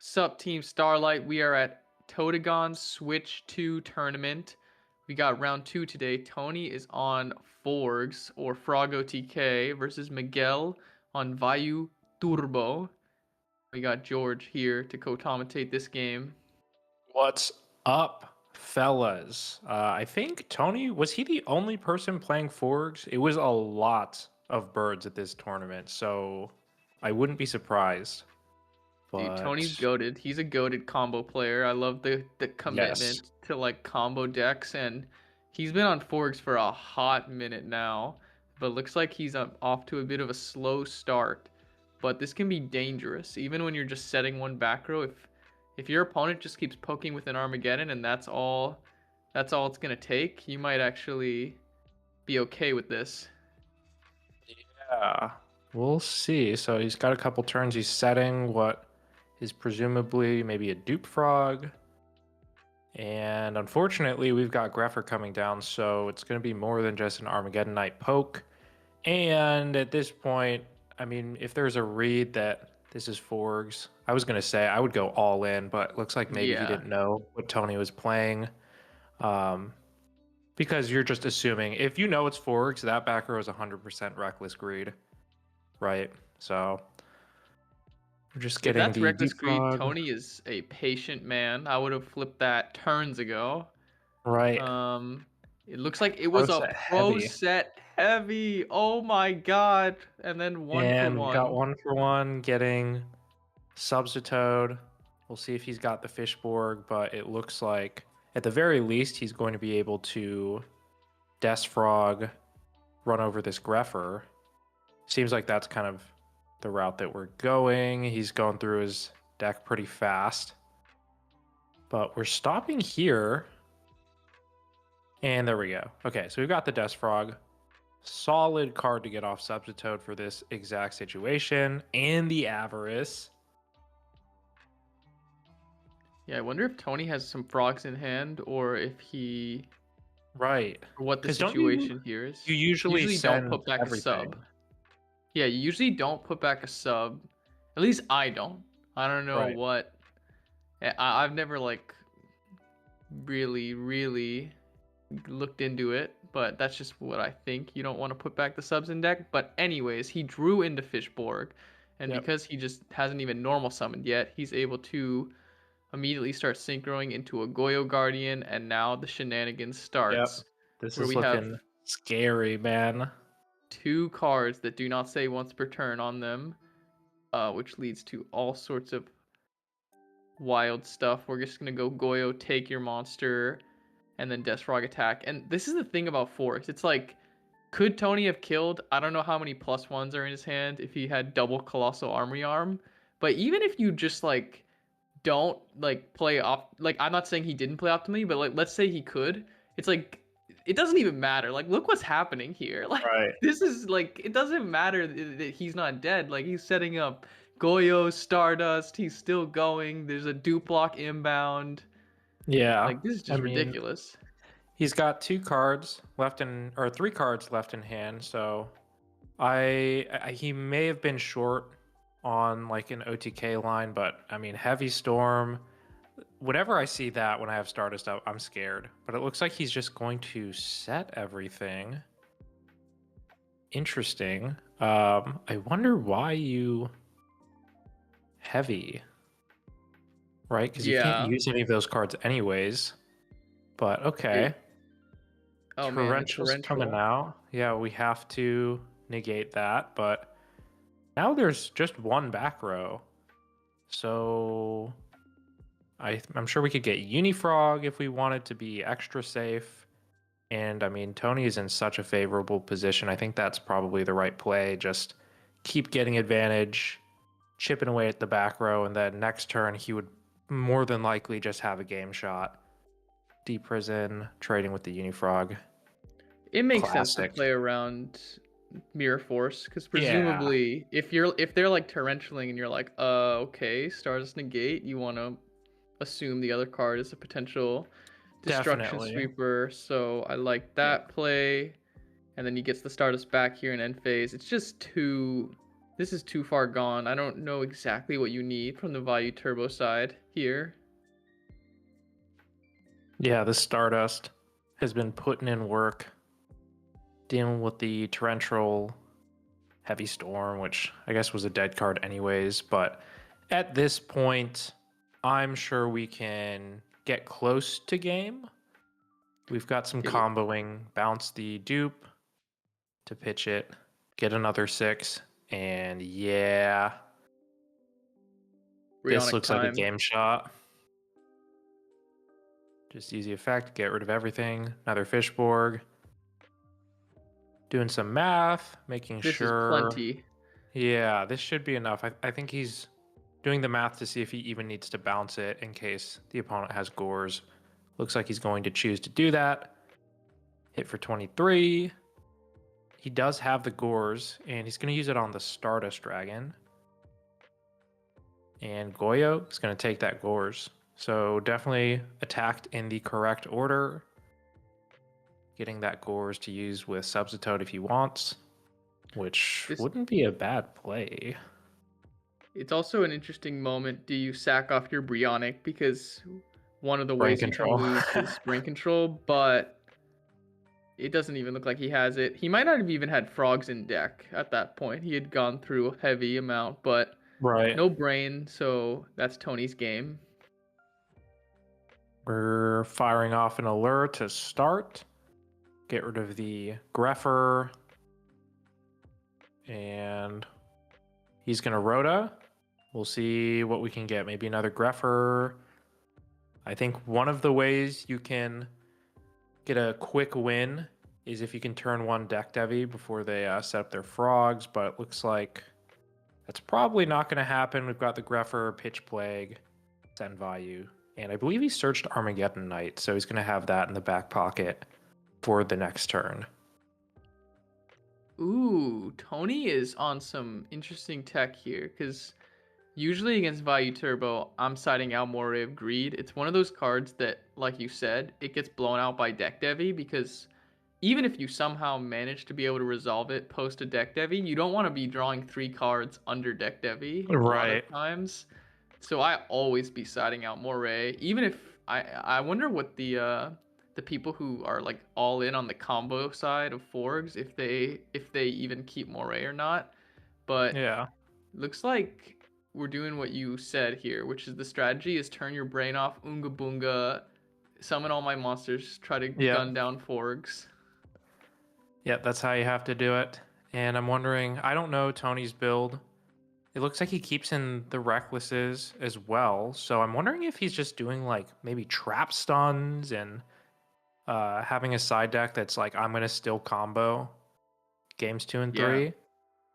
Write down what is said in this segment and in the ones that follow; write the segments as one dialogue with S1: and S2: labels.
S1: Sup, Team Starlight? We are at Totagon Switch 2 tournament. We got round 2 today. Tony is on Forgs or Frogo TK versus Miguel on Vayu Turbo. We got George here to co-commentate this game.
S2: What's up, fellas? I think Tony, was he the only person playing Forgs? It was a lot of birds at this tournament, so I wouldn't be surprised.
S1: Dude, Tony's
S2: But
S1: goated. He's a goated combo player. I love the
S2: yes,
S1: commitment to like combo decks, and he's been on Forks for a hot minute now. But looks like he's off to a bit of a slow start. But this can be dangerous, even when you're just setting one back row. If your opponent just keeps poking with an Armageddon and that's all it's gonna take, you might actually be okay with this.
S2: yeah, we'll see. So he's got a couple turns. He's setting what is presumably maybe a dupe frog. And unfortunately, we've got Greffer coming down, so it's going to be more than just an Armageddon Knight poke. And at this point, I mean, if there's a read that this is Forgs, I was going to say I would go all in, but it looks like maybe he
S1: Yeah.
S2: didn't know what Tony was playing. Um, because you're just assuming if you know it's Forgs, that back row is 100% reckless greed, right? So we're just
S1: If
S2: getting
S1: that's
S2: the
S1: reckless
S2: Deep
S1: greed,
S2: Frog,
S1: Tony is a patient man. I would have flipped that turns ago.
S2: right?
S1: Um, it looks like it
S2: Pro
S1: was a
S2: set
S1: pro
S2: heavy.
S1: set heavy. Oh my god! And then one for
S2: And we got
S1: one.
S2: one for one getting Substitoad. We'll see if he's got the Fishborg, but it looks like at the very least he's going to be able to Death Frog, run over this Greffer. Seems like that's kind of the route that we're going. He's going through his deck pretty fast. But we're stopping here. And there we go. Okay, so we've got the Death Frog. Solid card to get off Substitoad for this exact situation. And the Avarice.
S1: Yeah, I wonder if Tony has some frogs in hand or if he
S2: Right.
S1: or what the
S2: Because don't you
S1: situation here is.
S2: you usually
S1: Usually don't
S2: send
S1: put back a sub.
S2: everything?
S1: Yeah, you usually don't put back a sub. At least I don't. I don't know
S2: Right.
S1: what. I've never like really looked into it, but that's just what I think. You don't want to put back the subs in deck. But anyways, he drew into Fishborg, and
S2: Yep.
S1: because he just hasn't even normal summoned yet, he's able to immediately start synchroing into a Goyo Guardian, and now the shenanigans
S2: Yep.
S1: starts,
S2: This
S1: where
S2: is
S1: we have
S2: looking scary, man.
S1: two cards that do not say once per turn on them, which leads to all sorts of wild stuff. We're just gonna go Goyo, take your monster, and then Death Frog attack. And this is the thing about Forks. It's like, could Tony have killed? I don't know how many plus ones are in his hand if he had double Colossal Armory Arm. But even if you just like don't like play off, like I'm not saying he didn't play optimally, but like let's say he could, it's like it doesn't even matter. Like look what's happening here. Like
S2: Right.
S1: this is like it doesn't matter that he's not dead. Like he's setting up Goyo, Stardust. He's still going. There's a dupe block inbound.
S2: Yeah.
S1: Like this is
S2: I
S1: just
S2: mean,
S1: ridiculous.
S2: he's got two cards left in, or three cards left in hand. So he may have been short on like an OTK line, but I mean, Heavy Storm. Whenever I see that when I have Stardust up, I'm scared. But it looks like he's just going to set everything. Interesting. I wonder why you heavy, right? Because you can't
S1: Yeah.
S2: use any of those cards anyways. But okay.
S1: It. Oh man, the
S2: Torrential's coming
S1: torrential.
S2: out. Yeah, we have to negate that. But now there's just one back row. So I'm sure we could get Unifrog if we wanted to be extra safe. And I mean, Tony is in such a favorable position. I think that's probably the right play. Just keep getting advantage, chipping away at the back row, and then next turn he would more than likely just have a game shot. Deep prison, trading with the Unifrog.
S1: It makes sense to
S2: Classic.
S1: play around Mirror Force because
S2: Yeah,
S1: presumably if they're like torrentialing and you're like, okay, stars negate, you want to assume the other card is a potential destruction
S2: definitely.
S1: sweeper. So I like that
S2: Yep.
S1: play. And then he gets the Stardust back here in end phase. It's just too. This is too far gone. I don't know exactly what you need from the Vayu Turbo side here.
S2: Yeah, the Stardust has been putting in work dealing with the torrential heavy storm, which I guess was a dead card anyways, but at this point, I'm sure we can get close to game. We've got some comboing, bounce the dupe to pitch it, get another 6, and yeah, this looks like a game shot. Just use the effect, get rid of everything. Another Fishborg. Doing some math, making
S1: This
S2: sure.
S1: is plenty.
S2: Yeah, this should be enough. I think he's doing the math to see if he even needs to bounce it in case the opponent has Gores. Looks like he's going to choose to do that. Hit for 23. He does have the Gores, and he's going to use it on the Stardust Dragon. And Goyo is going to take that Gores. So definitely attacked in the correct order. Getting that Gores to use with Substitute if he wants, which wouldn't be a bad play.
S1: It's also an interesting moment. Do you sack off your Brionic? Because one of the ways you can lose is brain control, but it doesn't even look like he has it. He might not have even had frogs in deck at that point. He had gone through a heavy amount, but no brain, so that's Tony's game.
S2: We're firing off an alert to start. Get rid of the Greffer. And he's going to Rhoda. We'll see what we can get. Maybe another Greffer. I think one of the ways you can get a quick win is if you can turn one deck Devi before they set up their frogs, but it looks like that's probably not going to happen. We've got the Greffer, Pitch Plague, send Vayu, and I believe he searched Armageddon Knight, so he's going to have that in the back pocket for the next turn.
S1: Ooh, Tony is on some interesting tech here, because usually against Vayu Turbo, I'm siding out more Ray of Greed. It's one of those cards that, like you said, it gets blown out by deck Devi, because even if you somehow manage to be able to resolve it post a deck Devi, you don't want to be drawing 3 cards under deck Devi a lot of times. So I always be siding out Moray, even if I wonder what the people who are like all in on the combo side of Forgs, if they even keep Moray or not. But yeah, looks like we're doing what you said here, which is the strategy is turn your brain off, Unga Boonga, summon all my monsters, try to gun down Forgs.
S2: Yeah, that's how you have to do it. And I'm wondering, I don't know Tony's build. It looks like he keeps in the Recklesses as well. So I'm wondering if he's just doing like maybe trap stuns and having a side deck that's like, I'm going to still combo games 2 and 3.
S1: Yeah,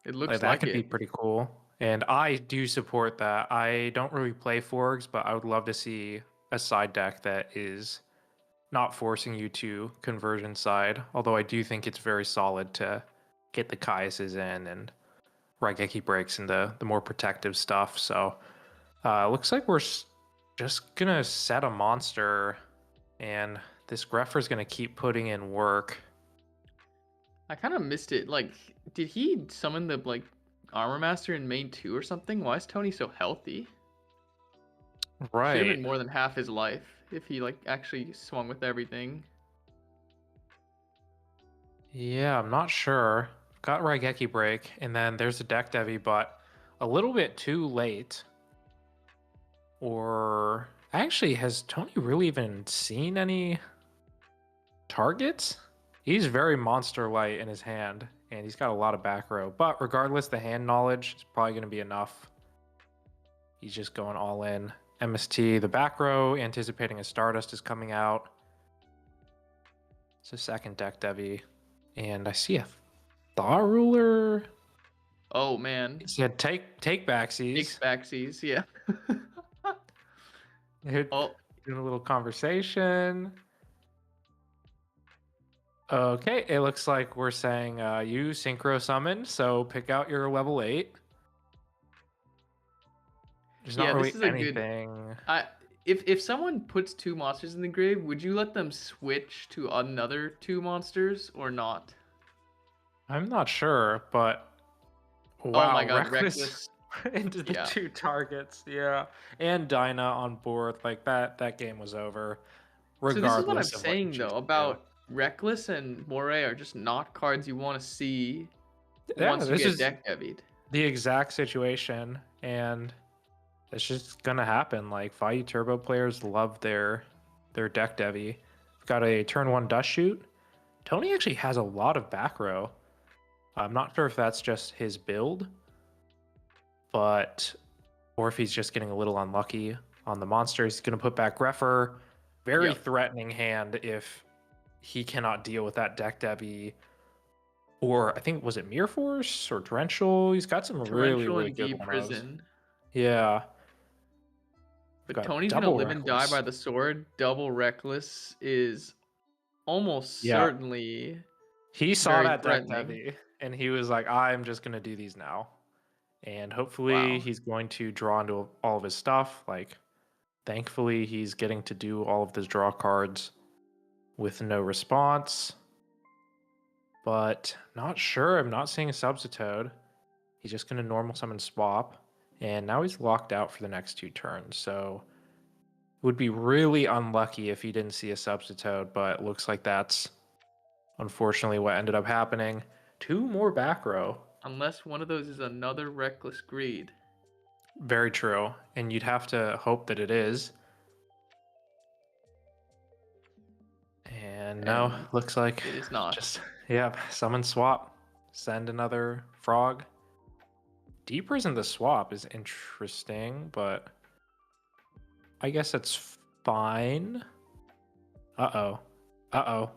S1: it looks like
S2: that could be pretty cool. And I do support that. I don't really play Forgs, but I would love to see a side deck that is not forcing you to conversion side. Although I do think it's very solid to get the Caiuses in and Raigeki breaks into the more protective stuff. So looks like we're just going to set a monster and this Greffer's going to keep putting in work.
S1: I kind of missed it. Like, did he summon the like Armor Master in main 2 or something? Why is Tony so healthy?
S2: Right.
S1: Should have been more than half his life if he like actually swung with everything.
S2: Yeah, I'm not sure. Got Raigeki break, and then there's a deck Devi, but a little bit too late. Or actually, has Tony really even seen any targets? He's very monster light in his hand, and he's got a lot of back row. But regardless, the hand knowledge is probably going to be enough. He's just going all in. MST, the back row, anticipating a Stardust is coming out. It's a second deck Devi, and I see a Thaw Ruler.
S1: Oh man.
S2: He said take backsies.
S1: Takes backsies, yeah.
S2: Doing a little conversation. Okay, it looks like we're saying you synchro summon, so pick out your level 8. There's not really anything.
S1: If someone puts 2 monsters in the grave, would you let them switch to another 2 monsters or not?
S2: I'm not sure, but
S1: Oh my
S2: Wow,
S1: god,
S2: reckless
S1: reckless.
S2: into the
S1: Yeah.
S2: two targets. Yeah. And Dinah on board. Like that game was over,
S1: So this is what I'm
S2: regardless of what you
S1: saying
S2: choose
S1: though
S2: to do.
S1: about reckless and moray are just not cards you want to see
S2: Yeah,
S1: once you
S2: this
S1: get
S2: is
S1: deck heavied.
S2: the exact situation, and it's just gonna happen. Like Vayu Turbo players love their deck devi. Got a turn one dust shoot. Tony actually has a lot of back row. I'm not sure if that's just his build, but or if he's just getting a little unlucky on the monsters. He's gonna put back Greffer. Very
S1: Yep.
S2: threatening hand if he cannot deal with that deck devi. Or I think was it Mirror Force or Torrential? He's got some really,
S1: Torrential
S2: really
S1: and
S2: good
S1: D
S2: one ofs.
S1: prison.
S2: Yeah.
S1: But
S2: Got
S1: Tony's gonna
S2: double
S1: live and die
S2: reckless.
S1: by the sword. Double reckless is almost
S2: Yeah.
S1: certainly
S2: He saw
S1: very
S2: that deck
S1: threatening.
S2: heavy and he was like, I'm just gonna do these now. And hopefully
S1: Wow.
S2: he's going to draw into all of his stuff. Like, thankfully he's getting to do all of his draw cards with no response. But not sure. I'm not seeing a Substitute. He's just gonna normal summon swap. And now he's locked out for the next two turns. So it would be really unlucky if he didn't see a Substitute, but it looks like that's unfortunately what ended up happening. Two more back row.
S1: Unless one of those is another reckless greed.
S2: Very true. And you'd have to hope that it is. And no,
S1: And
S2: looks like
S1: it is not.
S2: just, yeah, summon swap. Send another frog. Deeper isn't the swap is interesting, but I guess it's fine. Uh-oh. Uh-oh.
S1: Uh-oh.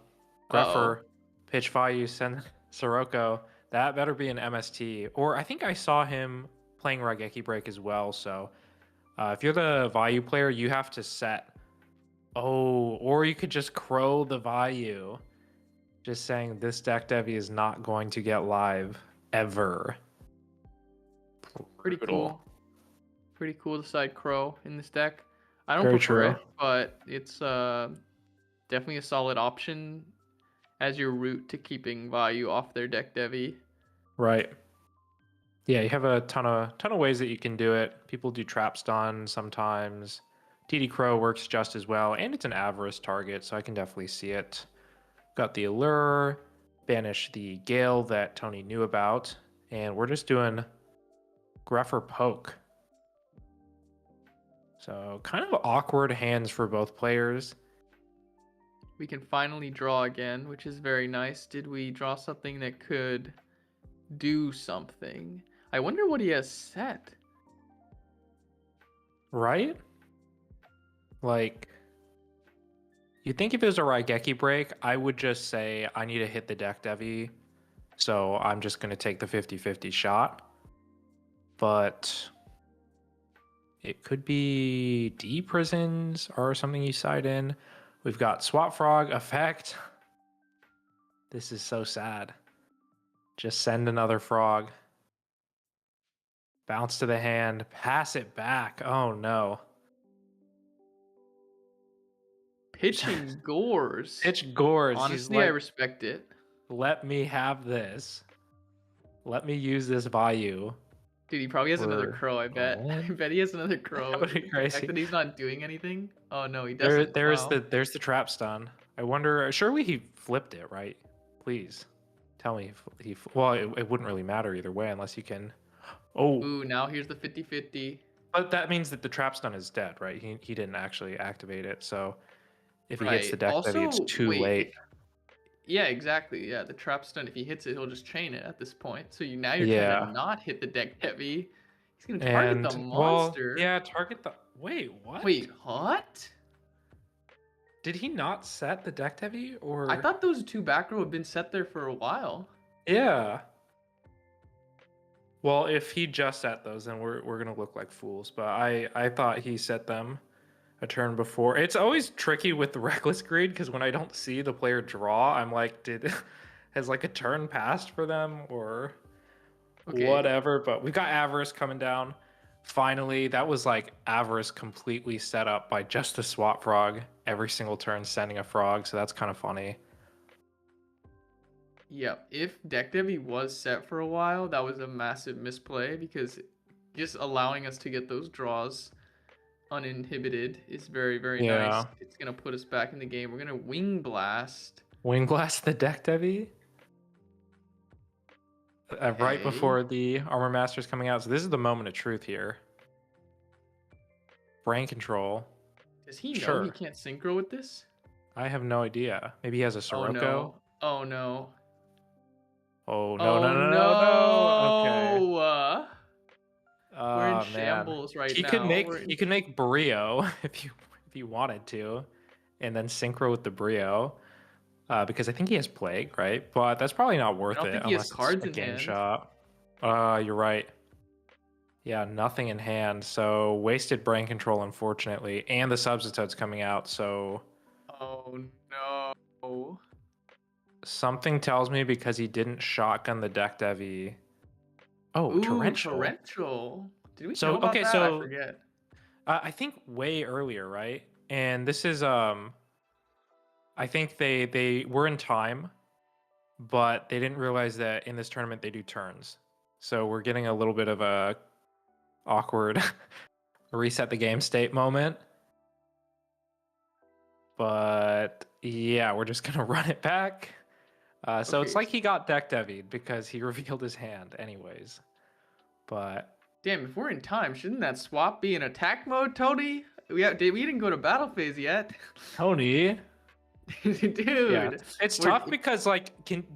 S2: Greffer, pitch Vayu, send Sirocco. That better be an MST. Or I think I saw him playing Raigeki Break as well. So if you're the Vayu player, you have to set. Oh, or you could just crow the Vayu. Just saying this deck devi is not going to get live ever.
S1: Pretty
S2: Brutal.
S1: cool. Pretty cool to side crow in this deck. I don't
S2: Very
S1: prefer
S2: true.
S1: it, but it's definitely a solid option as your route to keeping Vayu off their deck devi.
S2: Right. Yeah, you have a ton of ways that you can do it. People do trap stun sometimes. TD Crow works just as well, and it's an avarice target, so I can definitely see it. Got the allure, banish the Gale that Tony knew about, and we're just doing Greffer Poke. So kind of awkward hands for both players.
S1: We can finally draw again, which is very nice. Did we draw something that could do something? I wonder what he has set.
S2: Right? Like, you'd think if it was a Raigeki break, I would just say, I need to hit the deck devi, so I'm just going to take the 50-50 shot. But it could be D prisons or something you side in. We've got Swap Frog effect. This is so sad. Just send another frog. Bounce to the hand. Pass it back. Oh no.
S1: Pitching Gores.
S2: Pitch Gores. He's
S1: Honestly, I
S2: like,
S1: respect it.
S2: let me have this. Let me use this Vayu.
S1: Dude, he probably has another
S2: For
S1: crow, I bet. I bet he has another
S2: That
S1: crow.
S2: would be
S1: The fact
S2: crazy.
S1: that he's not doing anything. Oh no, he
S2: There,
S1: doesn't.
S2: there's
S1: Wow.
S2: there's the trap stun. I wonder. Surely he flipped it, right? Please tell me he. Well, it wouldn't really matter either way unless you can. Oh,
S1: Ooh, now here's the 50-50.
S2: but that means that the trap stun is dead, right? He didn't actually activate it, so if he hits the
S1: Right.
S2: deck heavy, it's
S1: Also,
S2: too
S1: wait.
S2: late.
S1: Yeah, exactly. Yeah, the trap stun, if he hits it, he'll just chain it at this point. So now you're trying to
S2: Yeah,
S1: not hit the deck heavy. He's gonna target the
S2: and well,
S1: monster.
S2: yeah, target the. Wait, what?
S1: Wait, what?
S2: Did he not set the deck heavy or?
S1: I thought those two back row had been set there for a while.
S2: Yeah. Well, if he just set those, then we're gonna look like fools. But I thought he set them a turn before. It's always tricky with the reckless greed because when I don't see the player draw, I'm like, has like a turn passed for them or
S1: Okay.
S2: whatever? But we got avarice coming down. Finally, that was like avarice completely set up by just a swap frog every single turn sending a frog. So that's kind of funny.
S1: Yep. If Deck Devi was set for a while, that was a massive misplay because just allowing us to get those draws uninhibited is very, very nice.
S2: Yeah.
S1: It's gonna put us back in the game. We're gonna Wing Blast.
S2: Wing Blast the deck Devi right
S1: Okay.
S2: before the Armor Master's coming out. So this is the moment of truth here. Brain control.
S1: Does he know he
S2: Sure.
S1: can't synchro with this?
S2: I have no idea. Maybe he has a
S1: Oh
S2: Sirocco.
S1: no. Oh no.
S2: Oh no
S1: Oh
S2: no no no no. Okay.
S1: no. We're in
S2: Oh man.
S1: shambles right
S2: He could
S1: now.
S2: make Brio if you wanted to, and then synchro with the Brio. Because I think he has Plague, right? But that's probably not
S1: I
S2: worth
S1: don't
S2: it
S1: think he has
S2: unless it's
S1: cards
S2: a
S1: in
S2: game
S1: hand.
S2: shot. You're right. Yeah, nothing in hand. So wasted brain control, unfortunately, and the substitute's coming out. So
S1: Oh no.
S2: something tells me because he didn't shotgun the deck Devi. Oh,
S1: Ooh,
S2: torrential.
S1: torrential. Did we know
S2: So
S1: about
S2: okay,
S1: that? I
S2: so
S1: forget.
S2: I think way earlier, right? And this is I think they were in time, but they didn't realize that in this tournament they do turns. So we're getting a little bit of a awkward reset the game state moment. But yeah, we're just gonna run it back. So it's
S1: Okay.
S2: like he got deck devied because he revealed his hand anyways. But
S1: Damn, if we're in time, shouldn't that swap be in attack mode, Tony? We didn't go to battle phase yet.
S2: Tony, yeah,
S1: Dude.
S2: it's
S1: We're
S2: tough because like,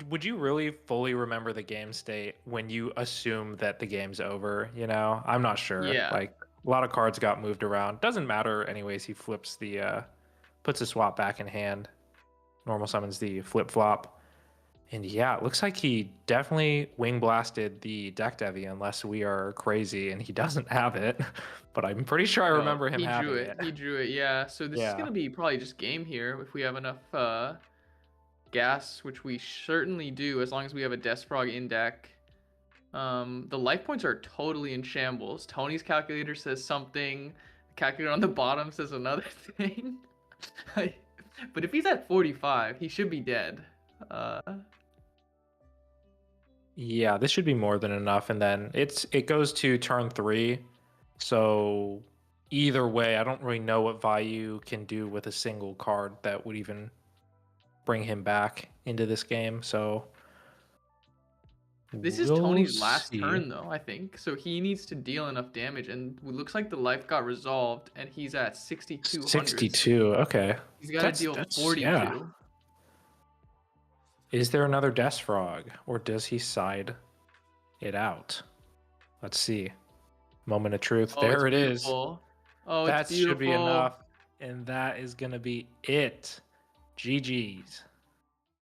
S2: would you really fully remember the game state when you assume that the game's over? You know, I'm not sure.
S1: yeah.
S2: Like a lot of cards got moved around. Doesn't matter anyways. He flips the puts the swap back in hand. Normal summons the flip flop. And yeah, it looks like he definitely wing blasted the deck Devi unless we are crazy and he doesn't have it. But I'm pretty sure I
S1: No,
S2: remember him
S1: he drew
S2: having
S1: it.
S2: it.
S1: He drew it, yeah. So this is
S2: Yeah.
S1: gonna be probably just game here if we have enough gas, which we certainly do as long as we have a Death Frog in deck. The life points are totally in shambles. Tony's calculator says something. The calculator on the bottom says another thing. But if he's at 45, he should be dead.
S2: Yeah, this should be more than enough. And then it goes to turn 3. So either way, I don't really know what Vayu can do with a single card that would even bring him back into this game. So
S1: This is
S2: we'll
S1: Tony's last
S2: see.
S1: turn, though, I think. So he needs to deal enough damage, and it looks like the life got resolved, and he's at 6,200.
S2: 62. Okay.
S1: He's got to deal
S2: That's yeah.
S1: 42.
S2: Is there another Death Frog, or does he side it out? Let's see. Moment of truth.
S1: Oh, it's
S2: There it is.
S1: beautiful. Oh,
S2: That
S1: it's beautiful.
S2: should be enough. And that is going to be it. GG's.